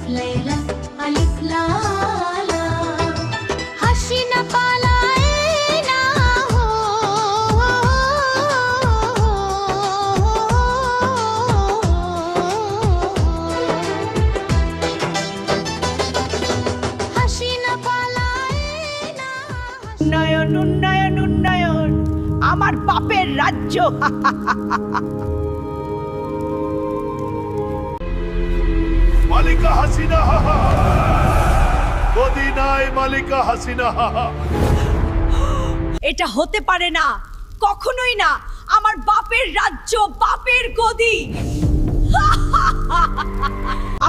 लैला अलिफ लाला हसीना पालाए ना हो हसीना पालाए ना উন্নয়ন উন্নয়ন উন্নয়ন আমার বাপের রাজ্য মালিকা হাসিনা গদি নাই মালিকা হাসিনা এটা হতে পারে না কখনোই না আমার বাপের রাজ্য বাপের গদি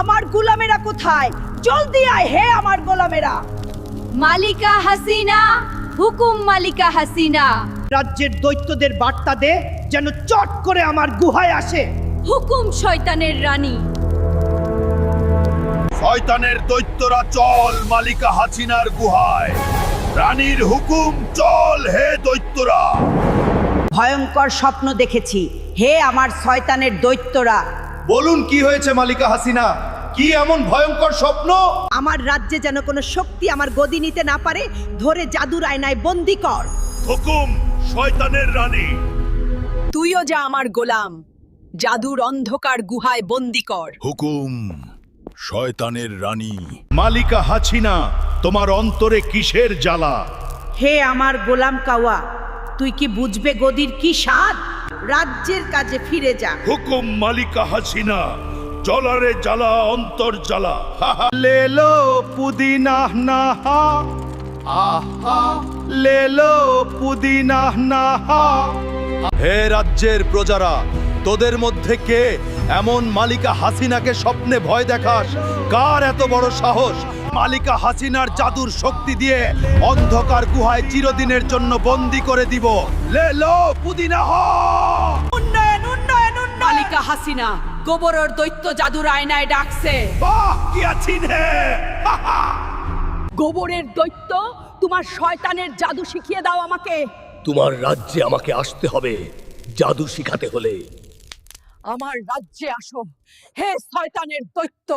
আমার গোলামেরা কোথায় জলদি আয় হে আমার গোলামেরা মালিকা হাসিনা হুকুম মালিকা হাসিনা রাজ্যের দৈত্যদের বার্তা দে যেন চট করে আমার গুহায় আসে হুকুম শয়তানের রানী শয়তানের দৈত্যরা চল মালিকা হাসিনার গুহায় রানীর হুকুম চল হে দৈত্যরা ভয়ঙ্কর স্বপ্ন দেখেছি হে আমার শয়তানের দৈত্যরা বলুন কি হয়েছে মালিকা হাসিনা কি এমন ভয়ঙ্কর স্বপ্ন আমার রাজ্যে যেন কোনো শক্তি আমার গদি নিতে না পারে ধরে জাদুর আয়নায় বন্দি কর হুকুম শয়তানের রানী তুইও যা আমার গোলাম জাদুর অন্ধকার গুহায় বন্দি কর হুকুম শয়তানের রানী মালিকা হাসিনা তোমার অন্তরে কিসের জ্বালা হে আমার গোলাম কাওয়া তুই কি বুঝবে গদির কি স্বাদ রাজ্যের কাজে ফিরে যা হুকুম মালিকা হাসিনা জলারে জ্বালা অন্তর জ্বালা লেলো পুদিনা নাহা আহা লেলো পুদিনা নাহা হে রাজ্যের প্রজারা তোদের মধ্যে কে এমন মালিকা হাসিনাকে স্বপ্নে ভয় দেখাস কার এত বড় সাহস মালিকা হাসিনার জাদুর শক্তি দিয়ে অন্ধকার গুহায় চিরদিনের জন্য বন্দী করে দিব লেলো পুদিনা হ উন্নয়ন উন্নয়ন উন্নয়ন মালিকা হাসিনা গোবরের দৈত্য জাদুর আয়নায় ডাকছে বাহ কি আছিন হে গোবরের দৈত্য তোমার শয়তানের জাদু শিখিয়ে দাও আমাকে তোমার রাজ্যে আমাকে আসতে হবে জাদু শিখাতে হলে আমার রাজ্যে আসো হে শয়তানের দৈত্য